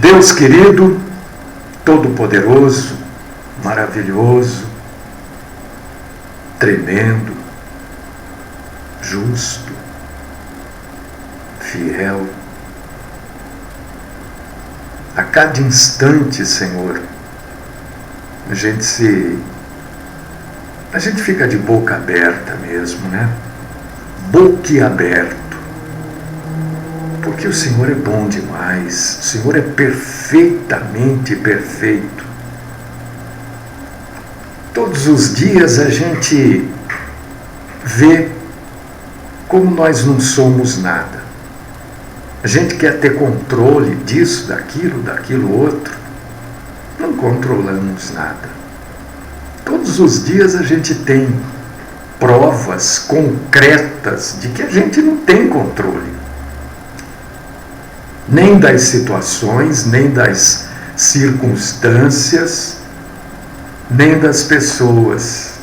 Deus querido, todo-poderoso, maravilhoso, tremendo, justo, fiel. A cada instante, Senhor, a gente fica de boca aberta mesmo, né? Boquiaberto. Porque o Senhor é bom demais, o Senhor é perfeitamente perfeito. Todos os dias a gente vê como nós não somos nada. A gente quer ter controle disso, daquilo outro. Não controlamos nada. Todos os dias a gente tem provas concretas de que a gente não tem controle. Nem das situações, nem das circunstâncias, nem das pessoas.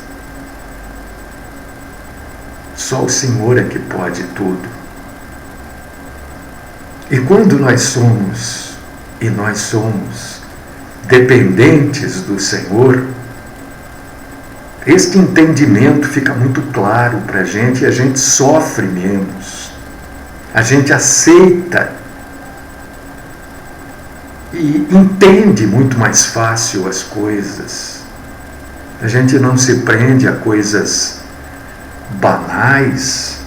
Só o Senhor é que pode tudo. E quando nós somos dependentes do Senhor, este entendimento fica muito claro para a gente e a gente sofre menos. A gente aceita e entende muito mais fácil as coisas. A gente não se prende a coisas banais,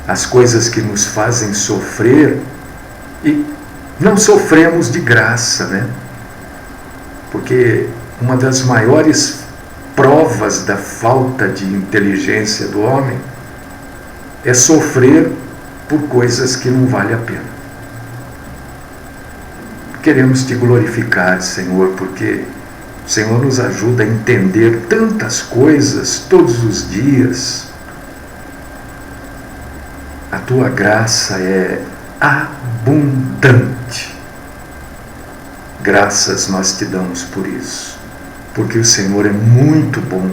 as coisas que nos fazem sofrer, e não sofremos de graça, né? Porque uma das maiores provas da falta de inteligência do homem é sofrer por coisas que não vale a pena. Queremos te glorificar, Senhor, porque o Senhor nos ajuda a entender tantas coisas todos os dias. A tua graça é abundante. Graças nós te damos por isso, porque o Senhor é muito bom.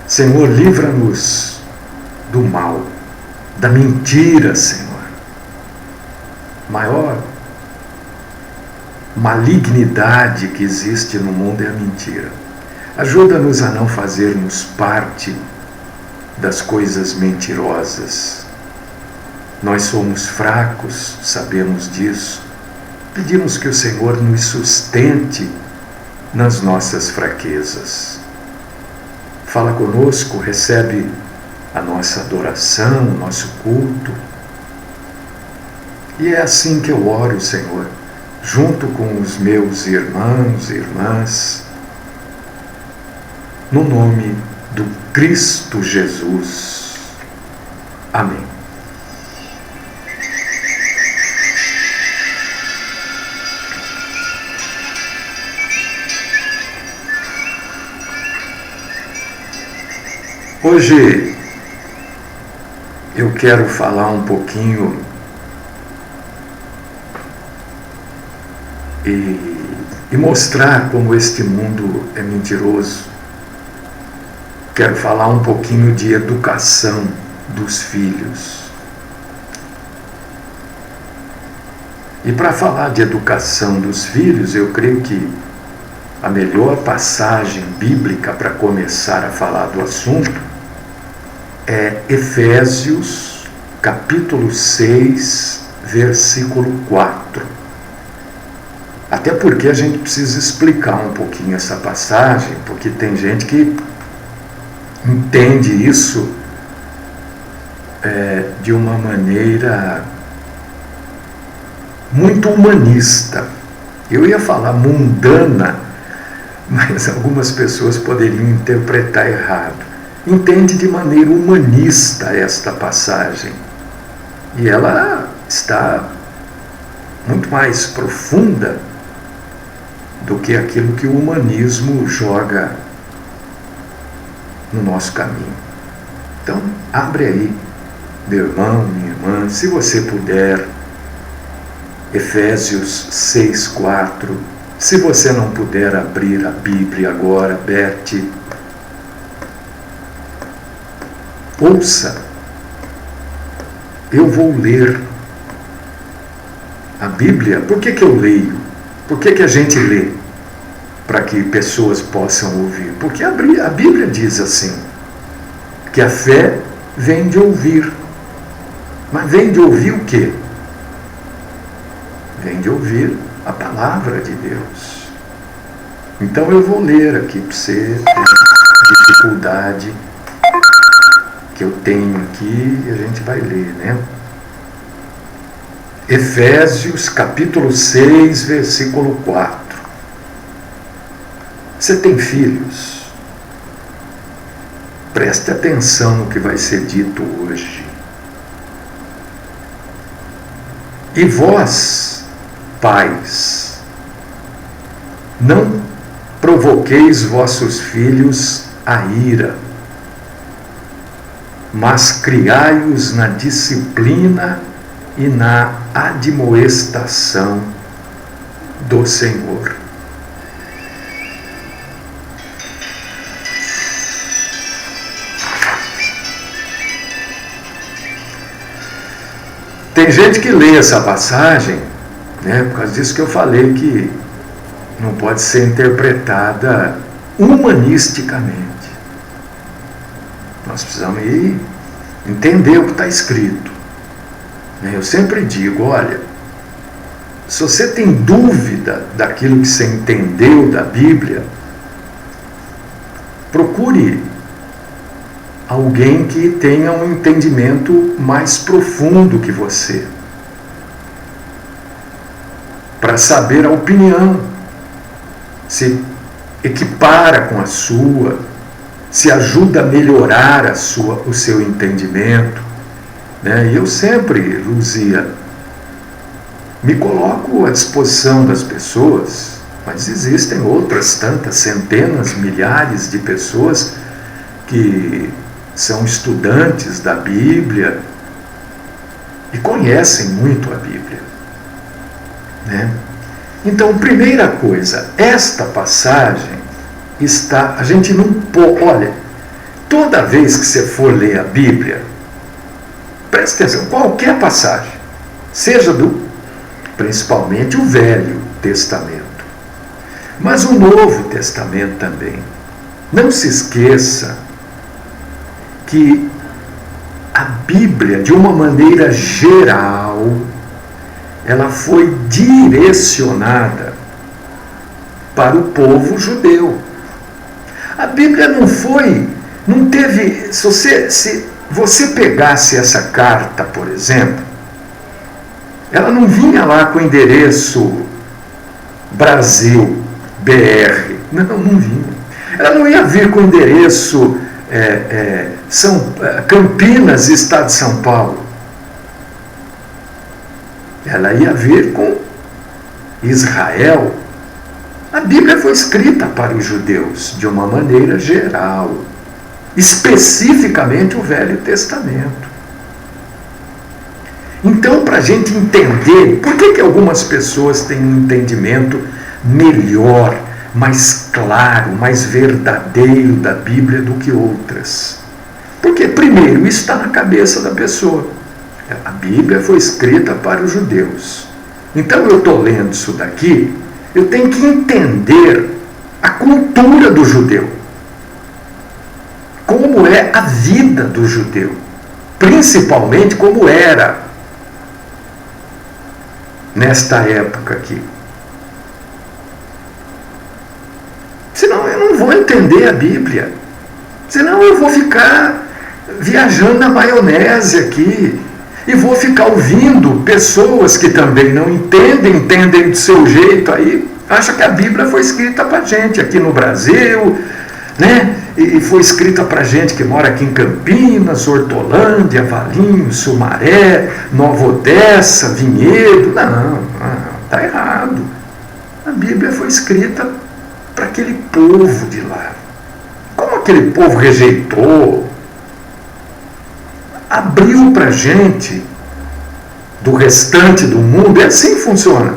Senhor, livra-nos do mal, da mentira, Senhor. Maior malignidade que existe no mundo é a mentira. Ajuda-nos a não fazermos parte das coisas mentirosas. Nós somos fracos, sabemos disso. Pedimos que o Senhor nos sustente nas nossas fraquezas. Fala conosco, recebe a nossa adoração, o nosso culto. E é assim que eu oro, Senhor, junto com os meus irmãos e irmãs, no nome do Cristo Jesus. Amém. Hoje eu quero falar um pouquinho e mostrar como este mundo é mentiroso. Quero falar um pouquinho de educação dos filhos. E para falar de educação dos filhos, eu creio que a melhor passagem bíblica para começar a falar do assunto é Efésios, capítulo 6, versículo 4. Até porque a gente precisa explicar um pouquinho essa passagem, porque tem gente que entende isso de uma maneira muito humanista. Eu ia falar mundana, mas algumas pessoas poderiam interpretar errado. Entende de maneira humanista esta passagem. E ela está muito mais profunda do que aquilo que o humanismo joga no nosso caminho. Então, abre aí, meu irmão, minha irmã, se você puder, Efésios 6:4. Se você não puder abrir a Bíblia agora, Bete, ouça, eu vou ler A Bíblia, por que eu leio? Por que a gente lê? Para que pessoas possam ouvir. Porque a Bíblia diz assim, que a fé vem de ouvir. Mas vem de ouvir o quê? Vem de ouvir a palavra de Deus. Então eu vou ler aqui para você ter a dificuldade que eu tenho aqui e a gente vai ler, né? Efésios capítulo 6, versículo 4. Você tem filhos? Preste atenção no que vai ser dito hoje. E vós, pais, não provoqueis vossos filhos a ira, mas criai-os na disciplina e na admoestação do Senhor. Tem gente que lê essa passagem, né, por causa disso que eu falei que não pode ser interpretada humanisticamente. Nós precisamos ir entender o que está escrito. Eu sempre digo, olha, se você tem dúvida daquilo que você entendeu da Bíblia, procure alguém que tenha um entendimento mais profundo que você, para saber a opinião, se equipara com a sua, se ajuda a melhorar o seu entendimento. E eu sempre, Luzia, me coloco à disposição das pessoas, mas existem outras tantas, centenas, milhares de pessoas que são estudantes da Bíblia e conhecem muito a Bíblia, né? Então, primeira coisa, esta passagem está, a gente não pode, olha, toda vez que você for ler a Bíblia, preste atenção, qualquer passagem, seja principalmente o Velho Testamento, mas o Novo Testamento também. Não se esqueça que a Bíblia, de uma maneira geral, ela foi direcionada para o povo judeu. A Bíblia não teve, se você pegasse essa carta, por exemplo, ela não vinha lá com o endereço Brasil, BR, não vinha. Ela não ia vir com o endereço Campinas, Estado de São Paulo. Ela ia vir com Israel. A Bíblia foi escrita para os judeus de uma maneira geral, especificamente o Velho Testamento. Então, para a gente entender por que algumas pessoas têm um entendimento melhor, mais claro, mais verdadeiro da Bíblia do que outras. Porque, primeiro, isso está na cabeça da pessoa. A Bíblia foi escrita para os judeus. Então, eu estou lendo isso daqui, eu tenho que entender a cultura do judeu. Como é a vida do judeu. Principalmente como era nesta época aqui. Senão eu não vou entender a Bíblia. Senão eu vou ficar viajando na maionese aqui. E vou ficar ouvindo pessoas que também não entendem do seu jeito aí, acham que a Bíblia foi escrita para gente aqui no Brasil, né? E foi escrita para gente que mora aqui em Campinas, Hortolândia, Valinho, Sumaré, Nova Odessa, Vinhedo. Não, está errado. A Bíblia foi escrita para aquele povo de lá. Como aquele povo rejeitou, abriu para a gente do restante do mundo, é assim que funciona.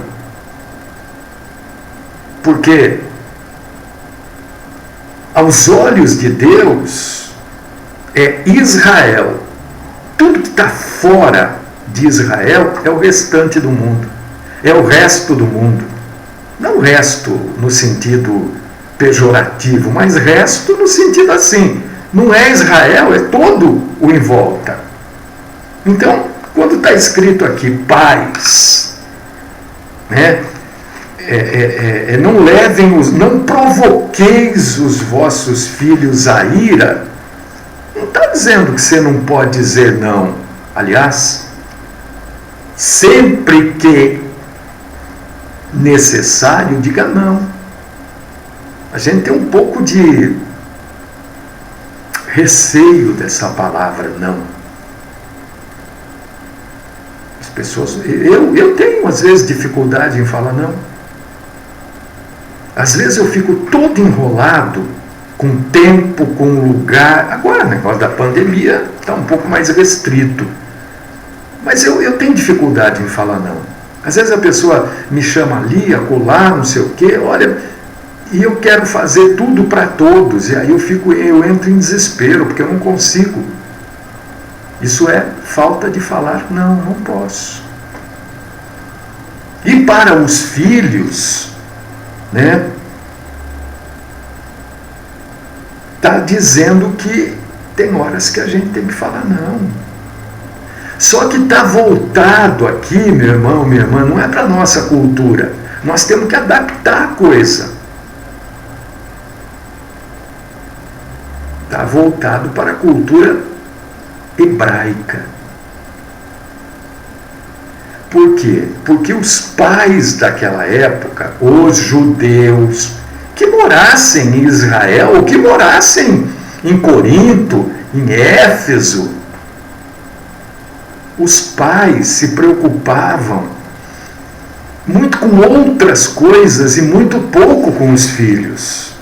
Porque aos olhos de Deus é Israel. Tudo que está fora de Israel é o restante do mundo. é o resto do mundo. Não resto no sentido pejorativo, mas resto no sentido assim, não é Israel, é todo o em volta. Então, quando está escrito aqui pais, né, não provoqueis os vossos filhos a ira, não está dizendo que você não pode dizer não. Aliás, sempre que necessário, diga não. A gente tem um pouco de receio dessa palavra não. As pessoas, eu tenho às vezes dificuldade em falar não. Às vezes eu fico todo enrolado com tempo, com lugar. Agora o negócio da pandemia está um pouco mais restrito. Mas eu tenho dificuldade em falar não. Às vezes a pessoa me chama ali, acolá, não sei o quê, olha, e eu quero fazer tudo para todos, e aí eu entro em desespero, porque eu não consigo. Isso é falta de falar não, não posso. E para os filhos, né, está dizendo que tem horas que a gente tem que falar não. Só que está voltado aqui, meu irmão, minha irmã, não é para a nossa cultura. Nós temos que adaptar a coisa. Está voltado para a cultura hebraica. Por quê? Porque os pais daquela época, os judeus, que morassem em Israel, ou que morassem em Corinto, em Éfeso, os pais se preocupavam muito com outras coisas e muito pouco com os filhos.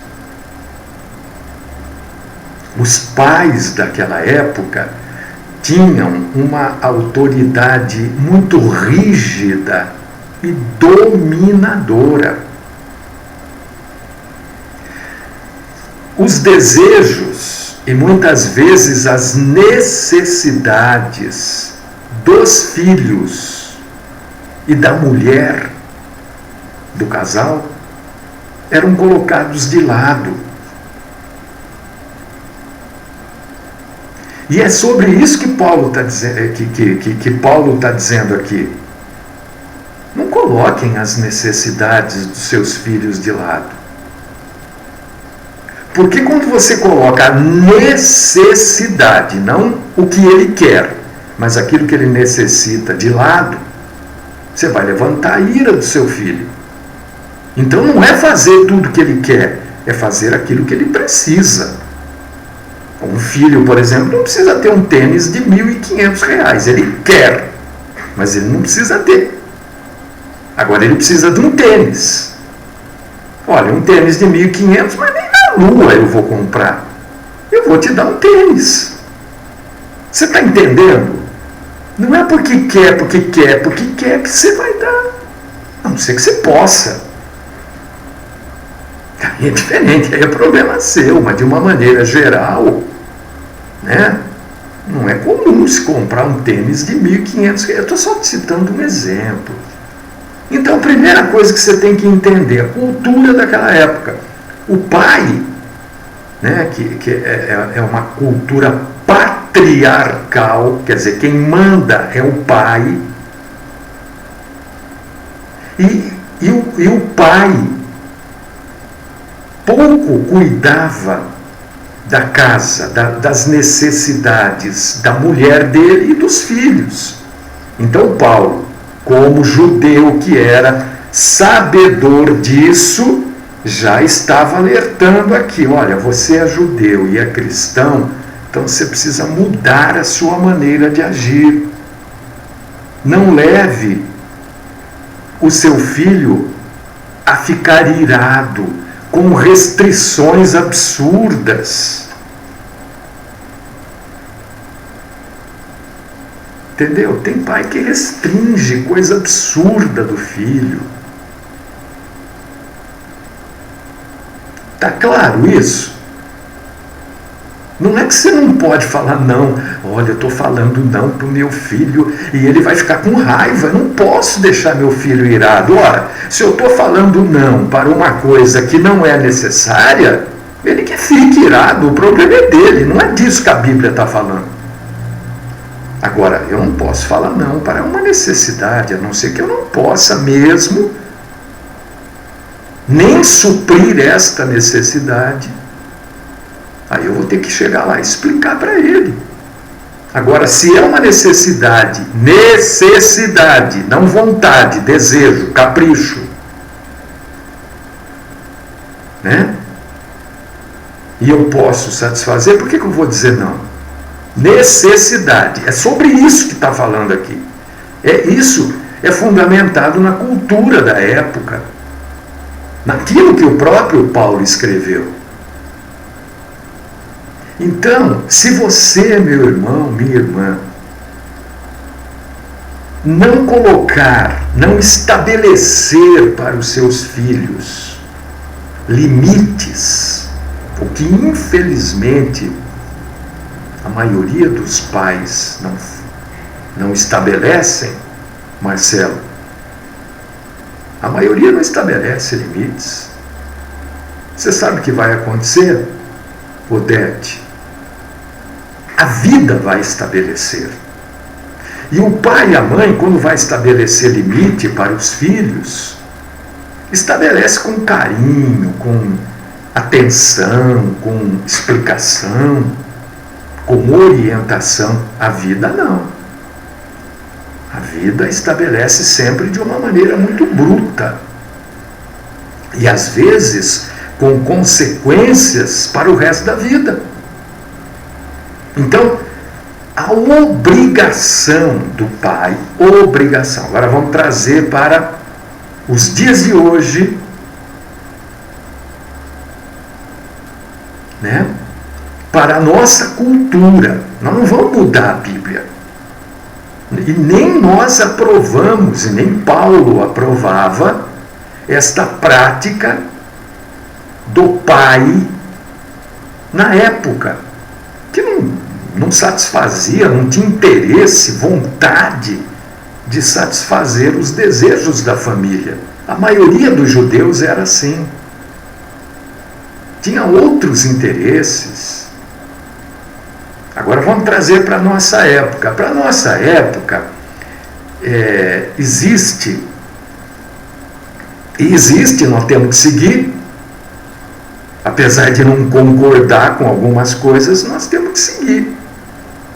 Os pais daquela época tinham uma autoridade muito rígida e dominadora. Os desejos e muitas vezes as necessidades dos filhos e da mulher do casal eram colocados de lado. E é sobre isso que Paulo está dizendo, que Paulo está dizendo aqui. Não coloquem as necessidades dos seus filhos de lado. Porque quando você coloca a necessidade, não o que ele quer, mas aquilo que ele necessita de lado, você vai levantar a ira do seu filho. Então não é fazer tudo o que ele quer, é fazer aquilo que ele precisa. Um filho, por exemplo, não precisa ter um tênis de R$1.500. Ele quer, mas ele não precisa ter. Agora ele precisa de um tênis. Olha, um tênis de R$1.500, mas nem na lua eu vou comprar. Eu vou te dar um tênis. Você está entendendo? Não é porque quer que você vai dar. A não ser que você possa. Aí é diferente, aí é problema seu, mas de uma maneira geral, né, não é comum se comprar um tênis de R$1.500. Eu estou só citando um exemplo. Então, a primeira coisa que você tem que entender, a cultura daquela época. O pai, né, que é uma cultura patriarcal, quer dizer, quem manda é o pai. E o pai pouco cuidava da casa, das necessidades da mulher dele e dos filhos. Então Paulo, como judeu que era, sabedor disso, já estava alertando aqui, olha, você é judeu e é cristão, então você precisa mudar a sua maneira de agir. Não leve o seu filho a ficar irado, com restrições absurdas. Entendeu? Tem pai que restringe coisa absurda do filho. Tá claro isso? Não é que você não pode falar não. Olha, eu estou falando não para o meu filho e ele vai ficar com raiva. Eu não posso deixar meu filho irado. Ora, se eu estou falando não para uma coisa que não é necessária, ele que fique irado. O problema é dele. Não é disso que a Bíblia está falando. Agora, eu não posso falar não para uma necessidade, a não ser que eu não possa mesmo nem suprir esta necessidade. Aí eu vou ter que chegar lá e explicar para ele. Agora, se é uma necessidade, não vontade, desejo, capricho, né? E eu posso satisfazer, por que eu vou dizer não? Necessidade, é sobre isso que está falando aqui. Isso é fundamentado na cultura da época, naquilo que o próprio Paulo escreveu. Então, se você, meu irmão, minha irmã, não colocar, não estabelecer para os seus filhos limites, o que infelizmente a maioria dos pais não estabelecem, Marcelo, a maioria não estabelece limites. Você sabe o que vai acontecer, Odete? A vida vai estabelecer. E o pai e a mãe, quando vai estabelecer limite para os filhos, estabelece com carinho, com atenção, com explicação, com orientação. A vida não. A vida estabelece sempre de uma maneira muito bruta. E às vezes com consequências para o resto da vida. Então, a obrigação do pai, agora vamos trazer para os dias de hoje, né? Para a nossa cultura. Nós não vamos mudar a Bíblia. E nem nós aprovamos, e nem Paulo aprovava esta prática do pai na época, que não satisfazia, não tinha interesse, vontade de satisfazer os desejos da família. A maioria dos judeus era assim. Tinha outros interesses. Agora vamos trazer para a nossa época. Para a nossa época, existe, nós temos que seguir, apesar de não concordar com algumas coisas, nós temos que seguir.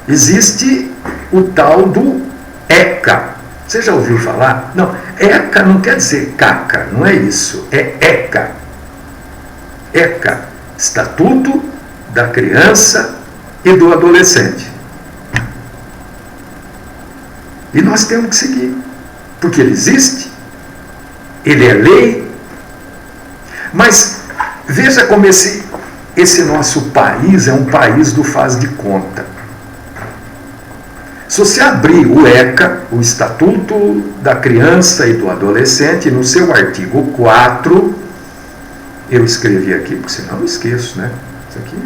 Existe o tal do ECA. Você já ouviu falar? Não, ECA não quer dizer caca, não é isso. É ECA. ECA, Estatuto da Criança e do Adolescente. E nós temos que seguir, porque ele existe, ele é lei. Mas veja como esse nosso país é um país do faz de conta. Se você abrir o ECA, o Estatuto da Criança e do Adolescente, no seu artigo 4, eu escrevi aqui, porque senão eu esqueço, né? Isso aqui.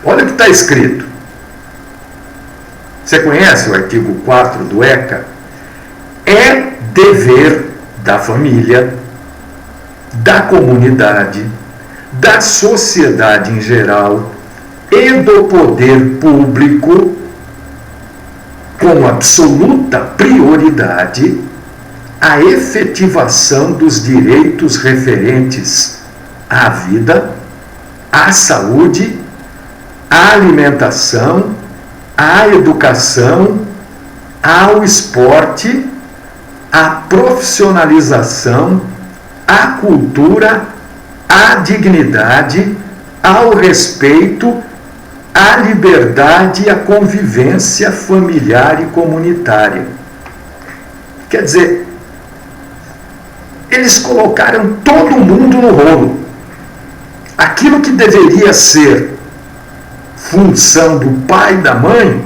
Olha o que está escrito. Você conhece o artigo 4 do ECA? É dever da família, da comunidade, da sociedade em geral e do poder público, com absoluta prioridade, a efetivação dos direitos referentes à vida, à saúde, à alimentação, à educação, ao esporte, à profissionalização, à cultura, à dignidade, ao respeito, à liberdade e à convivência familiar e comunitária. Quer dizer, eles colocaram todo mundo no rolo. Aquilo que deveria ser função do pai e da mãe,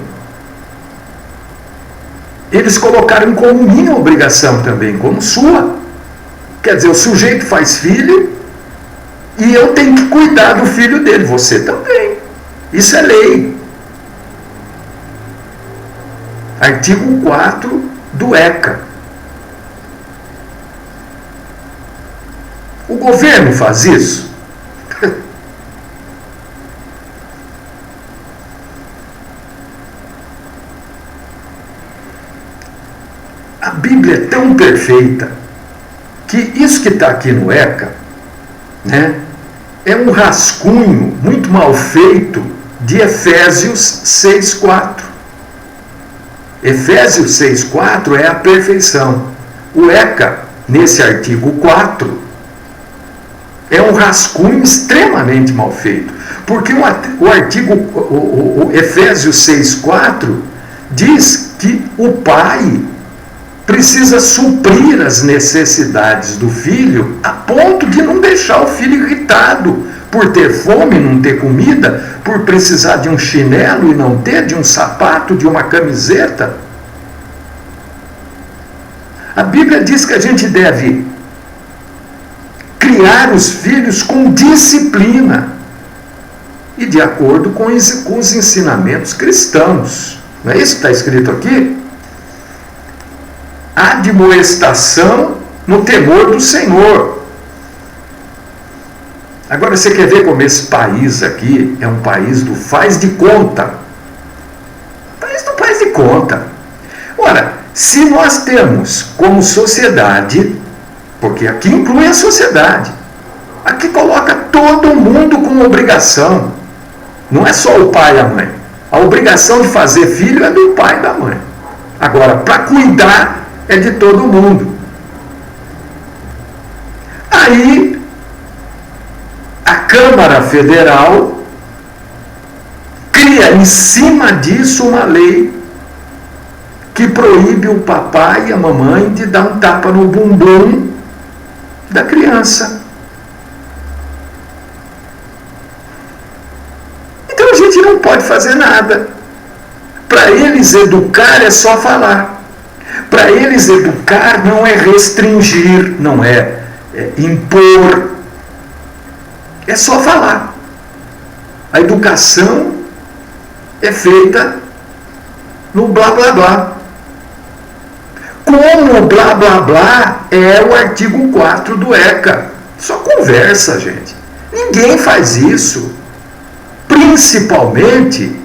eles colocaram como minha obrigação também, como sua. Quer dizer, o sujeito faz filho e eu tenho que cuidar do filho dele, você também. Isso é lei. Artigo 4 do ECA. O governo faz isso? A Bíblia é tão perfeita que isso que está aqui no ECA, né, é um rascunho muito mal feito de Efésios 6,4. Efésios 6,4 é a perfeição. O ECA, nesse artigo 4, é um rascunho extremamente mal feito. Porque o Efésios 6,4 diz que o pai precisa suprir as necessidades do filho a ponto de não deixar o filho irritado por ter fome, não ter comida, por precisar de um chinelo e não ter, de um sapato, de uma camiseta. A Bíblia diz que a gente deve criar os filhos com disciplina e de acordo com os ensinamentos cristãos. Não é isso que está escrito aqui? Admoestação no temor do Senhor. Agora você quer ver como esse país aqui é um país do faz de conta. País do faz de conta. Ora, se nós temos como sociedade, porque aqui inclui a sociedade, aqui coloca todo mundo com obrigação, não é só o pai e a mãe. A obrigação de fazer filho é do pai e da mãe. Agora, para cuidar é de todo mundo. Aí, a Câmara Federal cria em cima disso uma lei que proíbe o papai e a mamãe de dar um tapa no bumbum da criança. Então a gente não pode fazer nada. Para eles educar é só falar. Para eles educar não é restringir, não é impor. É só falar. A educação é feita no blá blá blá. Como o blá blá blá é o artigo 4 do ECA. Só conversa, gente. Ninguém faz isso. Principalmente,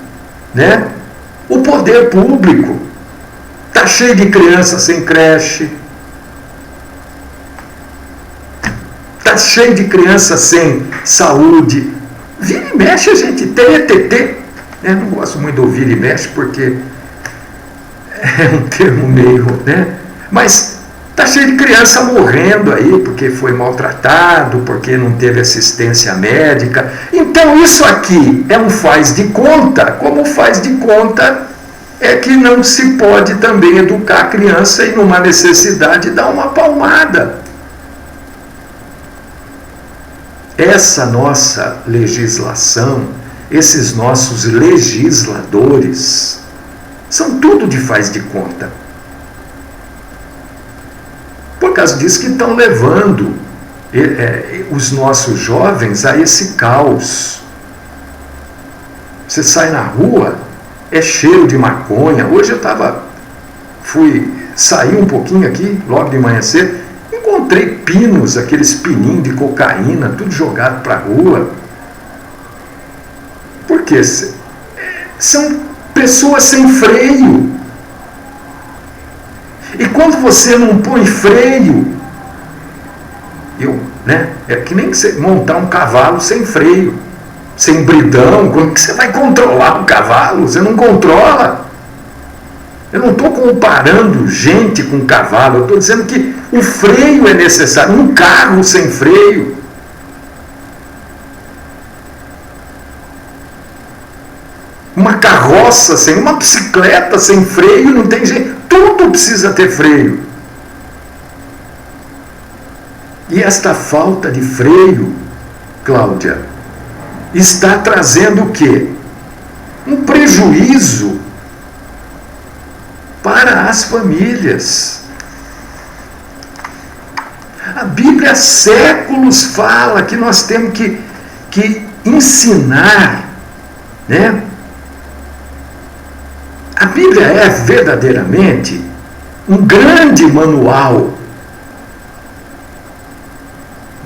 né, o poder público. Está cheio de crianças sem creche. Está cheio de crianças sem saúde. Vira e mexe, a gente tem ETT. Eu não gosto muito do vira e mexe porque é um termo meio, né? Mas está cheio de criança morrendo aí porque foi maltratado, porque não teve assistência médica. Então isso aqui é um faz de conta. Como faz de conta é que não se pode também educar a criança e numa necessidade dar uma palmada. Essa nossa legislação, esses nossos legisladores, são tudo de faz de conta. Por causa disso que estão levando os nossos jovens a esse caos. Você sai na rua, é cheiro de maconha. Hoje eu saí um pouquinho aqui, logo de manhã cedo, encontrei pinos, aqueles pininhos de cocaína, tudo jogado para a rua. Por quê? São pessoas sem freio. E quando você não põe freio, é que nem você montar um cavalo sem freio, sem bridão. Como que você vai controlar um cavalo? Você não controla. Eu não estou comparando gente com cavalo, eu estou dizendo que o freio é necessário. Um carro sem freio, uma carroça sem, uma bicicleta sem freio, não tem jeito. Tudo precisa ter freio. E esta falta de freio, Cláudia, está trazendo o quê? Um prejuízo para as famílias. A Bíblia há séculos fala que nós temos que ensinar, né? A Bíblia é verdadeiramente um grande manual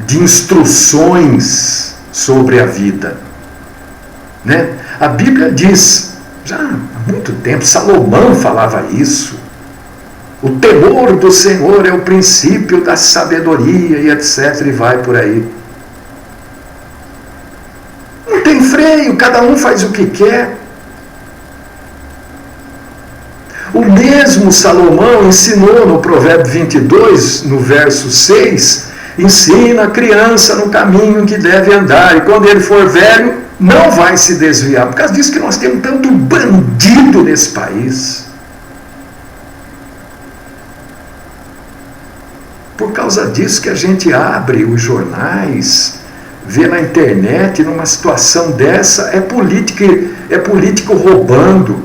de instruções sobre a vida, né? A Bíblia diz, já há muito tempo, Salomão falava isso, o temor do Senhor é o princípio da sabedoria e etc, e vai por aí. Não tem freio, cada um faz o que quer. O mesmo Salomão ensinou no Provérbio 22, no verso 6, ensina a criança no caminho que deve andar, e quando ele for velho, não vai se desviar. Por causa disso que nós temos tanto bandido nesse país. Por causa disso que a gente abre os jornais, vê na internet, numa situação dessa, é político roubando,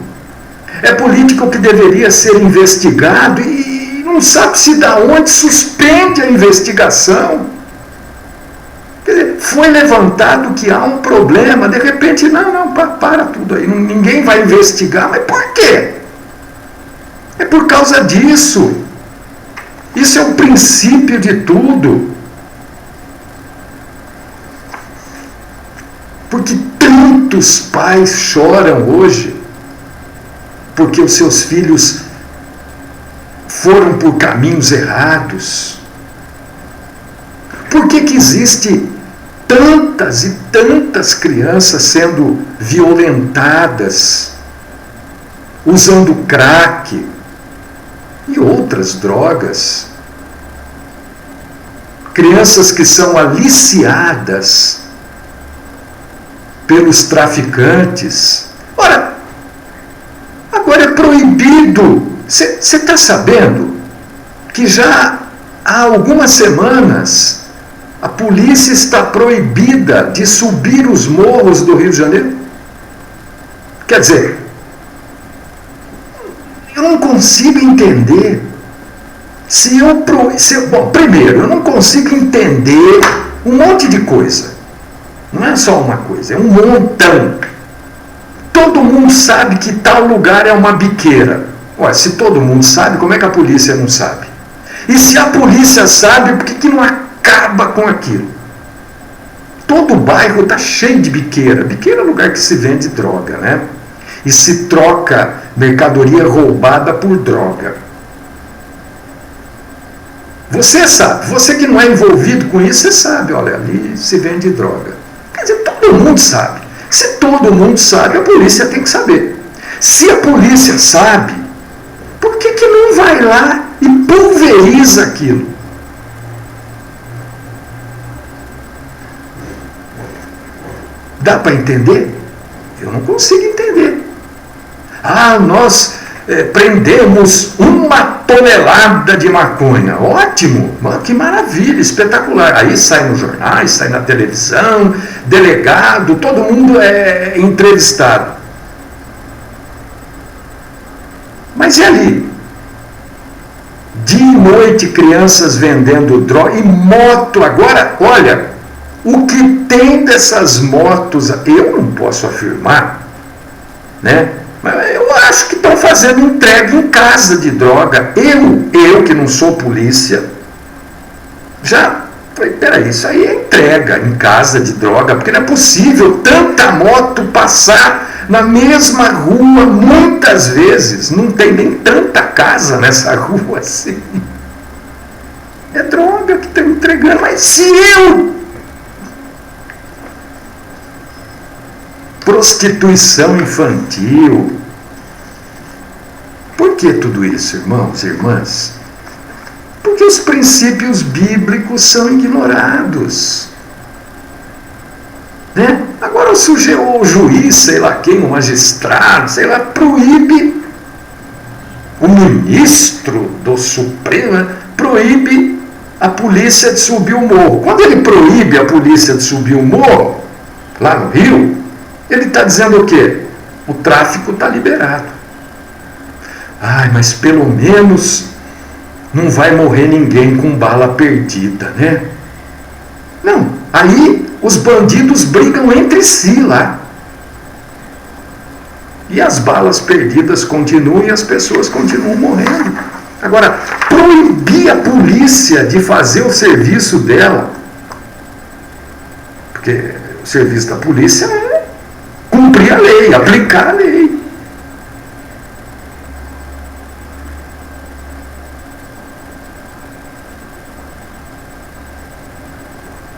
é político que deveria ser investigado e não sabe se da onde suspende a investigação. Quer dizer, foi levantado que há um problema, de repente, não, para tudo aí, ninguém vai investigar, mas por quê? É por causa disso. Isso é o princípio de tudo. Porque tantos pais choram hoje porque os seus filhos foram por caminhos errados. Por que existe tantas e tantas crianças sendo violentadas, usando crack e outras drogas? Crianças que são aliciadas pelos traficantes. Ora, agora é proibido. Você está sabendo que já há algumas semanas a polícia está proibida de subir os morros do Rio de Janeiro? Quer dizer, eu não consigo entender. Bom, primeiro, eu não consigo entender um monte de coisa. Não é só uma coisa, é um montão. Todo mundo sabe que tal lugar é uma biqueira. Olha, se todo mundo sabe, como é que a polícia não sabe? E se a polícia sabe, por que não acaba com aquilo? Todo bairro está cheio de biqueira. Biqueira é lugar que se vende droga, né? E se troca mercadoria roubada por droga. Você sabe, você que não é envolvido com isso, você sabe, olha, ali se vende droga. Quer dizer, todo mundo sabe. Se todo mundo sabe, a polícia tem que saber. Se a polícia sabe, por que não vai lá e pulveriza aquilo? Dá para entender? Eu não consigo entender. Nós prendemos 1 tonelada de maconha. Ótimo, que maravilha, espetacular. Aí sai nos jornais, sai na televisão, delegado, todo mundo é entrevistado. Mas e ali? Dia e noite, crianças vendendo droga e moto. Agora, olha, o que tem dessas motos, eu não posso afirmar, né? Mas eu acho que estão fazendo entrega em casa de droga. Eu que não sou polícia, já falei, peraí, isso aí é entrega em casa de droga, porque não é possível tanta moto passar na mesma rua, muitas vezes, não tem nem tanta casa nessa rua assim. É droga que estão entregando, mas se prostituição infantil. Por que tudo isso, irmãos e irmãs? Porque os princípios bíblicos são ignorados. Né? Agora o juiz, sei lá quem, o magistrado, sei lá, proíbe, o ministro do Supremo, proíbe a polícia de subir o morro. Quando ele proíbe a polícia de subir o morro, lá no Rio, ele está dizendo o quê? O tráfico está liberado. Mas pelo menos não vai morrer ninguém com bala perdida, né? Não, aí os bandidos brigam entre si lá. E as balas perdidas continuam e as pessoas continuam morrendo. Agora, proibir a polícia de fazer o serviço dela, porque o serviço da polícia é cumprir a lei, aplicar a lei.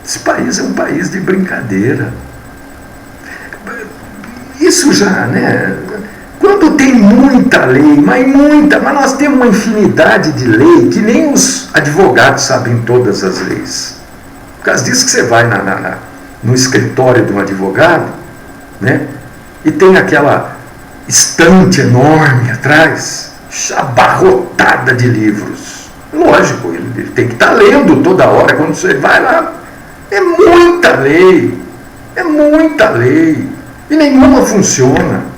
Esse país é um país de brincadeira. Isso já, né? Quando tem muita lei, mas nós temos uma infinidade de lei que nem os advogados sabem todas as leis. Por causa disso que você vai no escritório de um advogado, né? E tem aquela estante enorme atrás, abarrotada de livros. Lógico, ele tem que estar lendo toda hora. Quando você vai lá, é muita lei. E nenhuma funciona.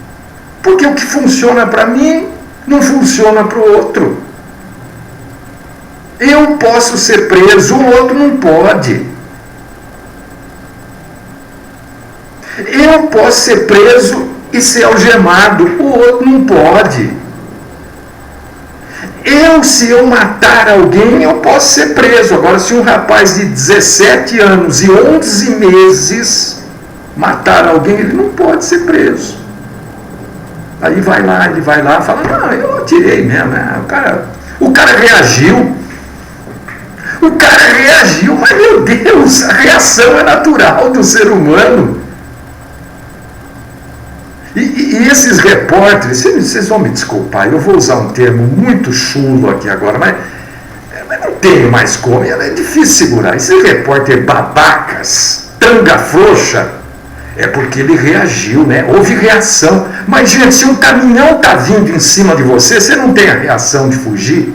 Porque o que funciona para mim não funciona para o outro. Eu posso ser preso, o outro não pode. Eu posso ser preso e ser algemado, o outro não pode. Se eu matar alguém, eu posso ser preso. Agora, se um rapaz de 17 anos e 11 meses matar alguém, ele não pode ser preso. Aí ele vai lá e fala, não, eu atirei mesmo, né? O cara reagiu, mas meu Deus, a reação é natural do ser humano. E esses repórteres, vocês vão me desculpar, eu vou usar um termo muito chulo aqui agora, mas não tenho mais como, é difícil segurar. Esses repórteres babacas, tanga frouxa, é porque ele reagiu, né? Houve reação. Mas, gente, se um caminhão está vindo em cima de você, você não tem a reação de fugir?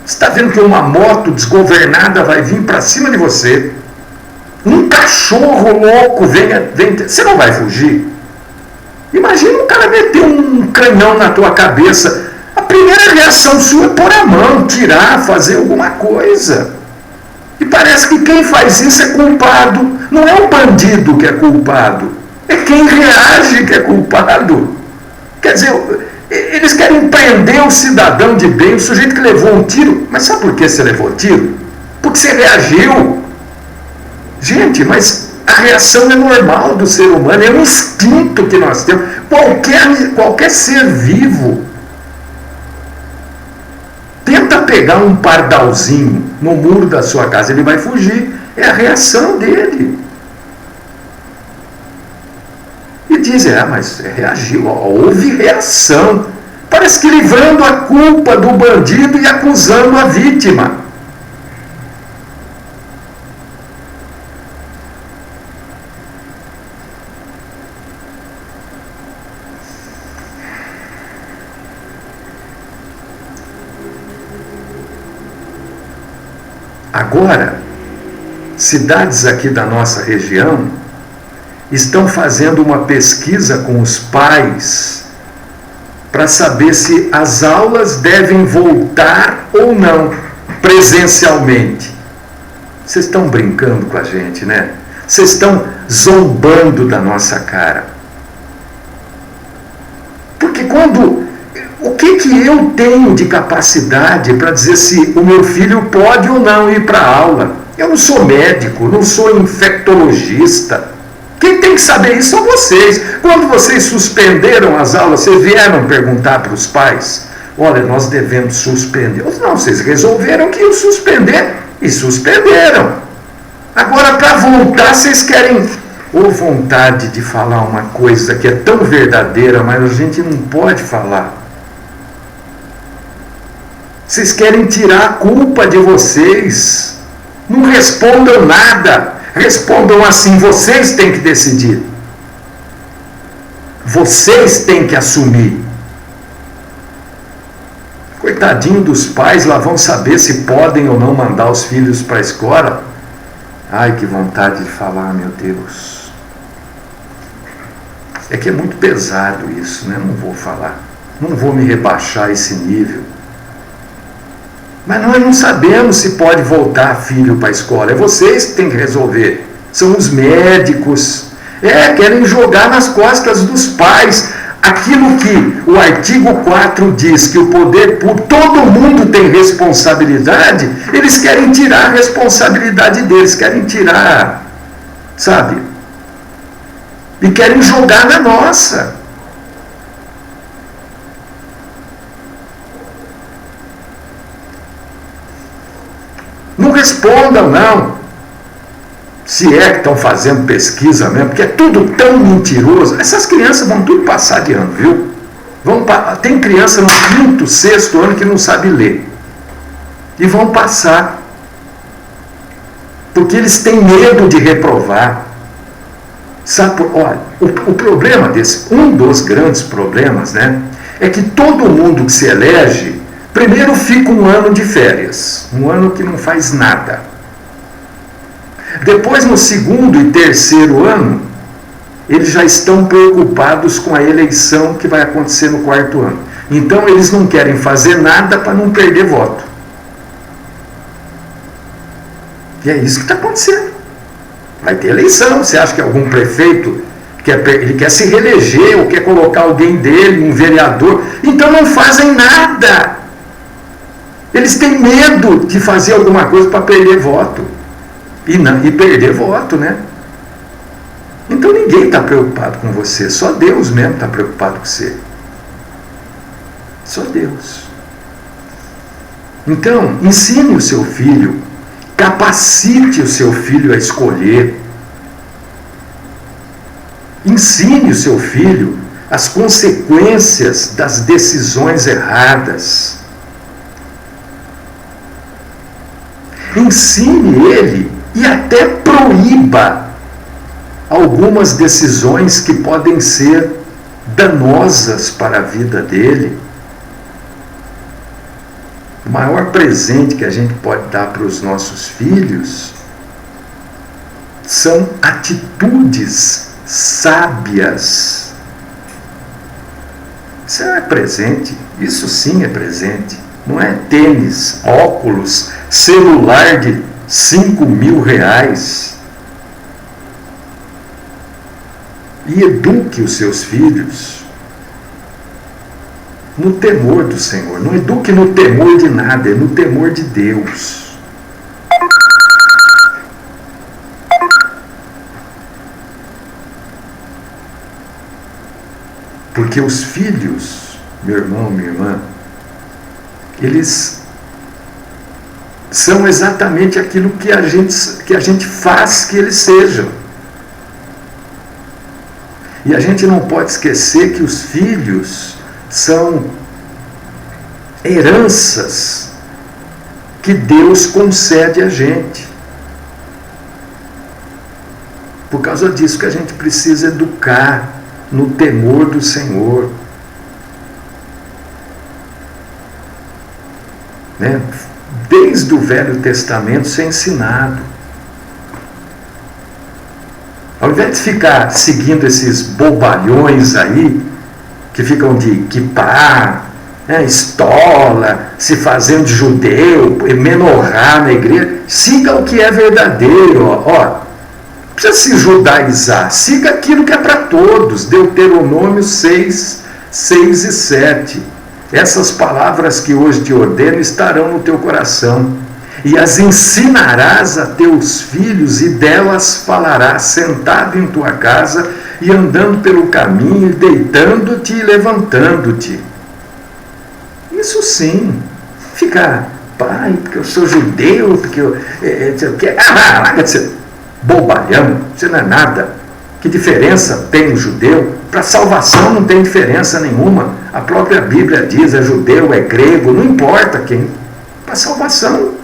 Você está vendo que uma moto desgovernada vai vir para cima de você? Um cachorro louco vem, você não vai fugir? Imagina um cara meter um canhão na tua cabeça. A primeira reação sua é pôr a mão, tirar, fazer alguma coisa. E parece que quem faz isso é culpado. Não é o bandido que é culpado, é quem reage que é culpado. Quer dizer, eles querem prender o cidadão de bem, o sujeito que levou um tiro. Mas sabe por que você levou tiro? Porque você reagiu. Gente, mas a reação é normal do ser humano, é um instinto que nós temos. Qualquer ser vivo tenta pegar um pardalzinho no muro da sua casa, ele vai fugir. É a reação dele. E dizem, mas reagiu, houve reação. Parece que livrando a culpa do bandido e acusando a vítima. Agora, cidades aqui da nossa região estão fazendo uma pesquisa com os pais para saber se as aulas devem voltar ou não presencialmente. Vocês estão brincando com a gente, né? Vocês estão zombando da nossa cara. Porque o que eu tenho de capacidade para dizer se o meu filho pode ou não ir para a aula? Eu não sou médico, não sou infectologista. Quem tem que saber isso são vocês. Quando vocês suspenderam as aulas, vocês vieram perguntar para os pais, olha, nós devemos suspender. Não, vocês resolveram que iam suspender e suspenderam. Agora, para voltar, vocês querem vontade de falar uma coisa que é tão verdadeira, mas a gente não pode falar. Vocês querem tirar a culpa de vocês. Não respondam nada. Respondam assim, vocês têm que decidir. Vocês têm que assumir. Coitadinho dos pais, lá vão saber se podem ou não mandar os filhos para a escola. Ai, que vontade de falar, meu Deus. É que é muito pesado isso, né? Não vou falar. Não vou me rebaixar a esse nível. Mas nós não sabemos se pode voltar filho para a escola. É vocês que têm que resolver. São os médicos. Querem jogar nas costas dos pais aquilo que o artigo 4 diz, que o poder público, todo mundo tem responsabilidade, eles querem tirar a responsabilidade deles, querem tirar, sabe? E querem jogar na nossa. Não respondam, não. Se é que estão fazendo pesquisa mesmo, porque é tudo tão mentiroso. Essas crianças vão tudo passar de ano, viu? Tem criança no 5º, 6º ano que não sabe ler. E vão passar. Porque eles têm medo de reprovar. Sabe, olha, o problema desse, um dos grandes problemas, né, é que todo mundo que se elege, primeiro fica um ano de férias, um ano que não faz nada. Depois, no 2º e 3º ano, eles já estão preocupados com a eleição que vai acontecer no 4º ano. Então, eles não querem fazer nada para não perder voto. E é isso que está acontecendo. Vai ter eleição. Você acha que algum prefeito ele quer se reeleger ou quer colocar alguém dele, um vereador? Então não fazem nada. Eles têm medo de fazer alguma coisa para perder voto. E perder voto, né? Então ninguém está preocupado com você. Só Deus mesmo está preocupado com você. Só Deus. Então, ensine o seu filho. Capacite o seu filho a escolher. Ensine o seu filho as consequências das decisões erradas. Ensine ele e até proíba algumas decisões que podem ser danosas para a vida dele. O maior presente que a gente pode dar para os nossos filhos são atitudes sábias. Isso é presente, isso sim é presente. Não é tênis, óculos, celular de 5.000 reais. E eduque os seus filhos no temor do Senhor. Não eduque no temor de nada, é no temor de Deus. Porque os filhos, meu irmão, minha irmã, eles são exatamente aquilo que a gente faz que eles sejam. E a gente não pode esquecer que os filhos são heranças que Deus concede a gente. Por causa disso que a gente precisa educar no temor do Senhor. Né? Desde o Velho Testamento isso é ensinado. Ao invés de ficar seguindo esses bobalhões aí, que ficam de kippah, né, estola, se fazendo de judeu, menorá na igreja, siga o que é verdadeiro. Ó, não precisa se judaizar, siga aquilo que é para todos. Deuteronômio 6, 6 e 7. Essas palavras que hoje te ordeno estarão no teu coração, e as ensinarás a teus filhos, e delas falarás, sentado em tua casa, e andando pelo caminho, deitando-te e levantando-te. Isso sim. Ficar, pai, porque eu sou judeu, porque eu... larga de ser bobalhão, você não é nada. Que diferença tem o judeu? Para salvação não tem diferença nenhuma. A própria Bíblia diz, é judeu, é grego, não importa quem. Para salvação.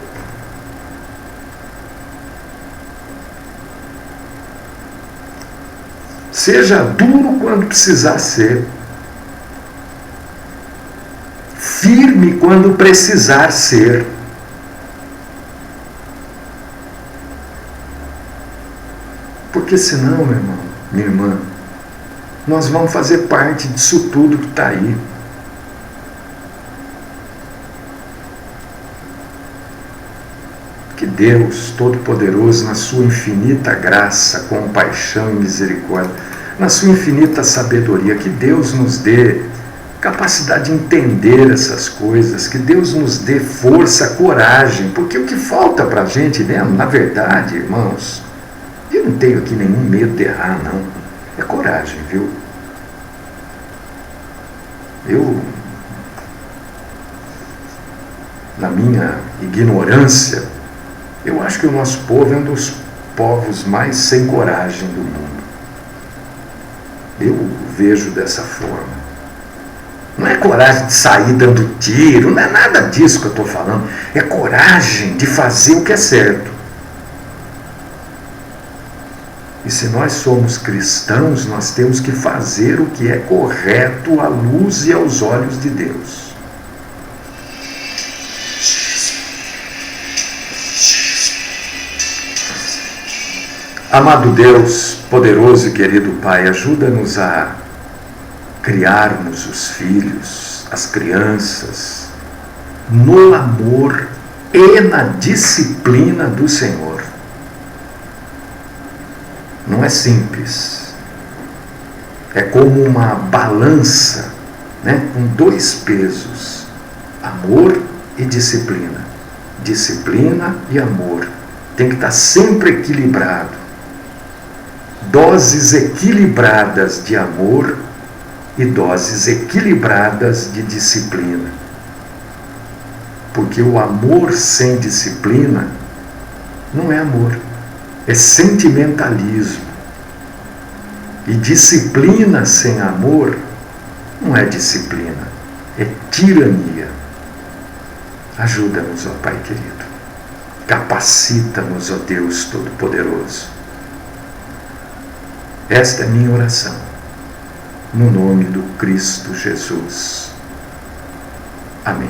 Seja duro quando precisar ser. Firme quando precisar ser. Porque senão, meu irmão, minha irmã, nós vamos fazer parte disso tudo que está aí. Que Deus Todo-Poderoso, na sua infinita graça, compaixão e misericórdia, na sua infinita sabedoria, que Deus nos dê capacidade de entender essas coisas, que Deus nos dê força, coragem, porque o que falta para a gente mesmo, na verdade, irmãos, eu não tenho aqui nenhum medo de errar, não, é coragem, viu? Eu, na minha ignorância, eu acho que o nosso povo é um dos povos mais sem coragem do mundo. Eu vejo dessa forma. Não é coragem de sair dando tiro, não é nada disso que eu estou falando. É coragem de fazer o que é certo. E se nós somos cristãos, nós temos que fazer o que é correto à luz e aos olhos de Deus. Amado Deus, poderoso e querido Pai, ajuda-nos a criarmos os filhos, as crianças, no amor e na disciplina do Senhor. Não é simples. É como uma balança, né, com dois pesos, amor e disciplina. Disciplina e amor. Tem que estar sempre equilibrado. Doses equilibradas de amor e doses equilibradas de disciplina. Porque o amor sem disciplina não é amor, é sentimentalismo. E disciplina sem amor não é disciplina, é tirania. Ajuda-nos, ó Pai querido. Capacita-nos, ó Deus Todo-Poderoso. Esta é minha oração, no nome do Cristo Jesus. Amém.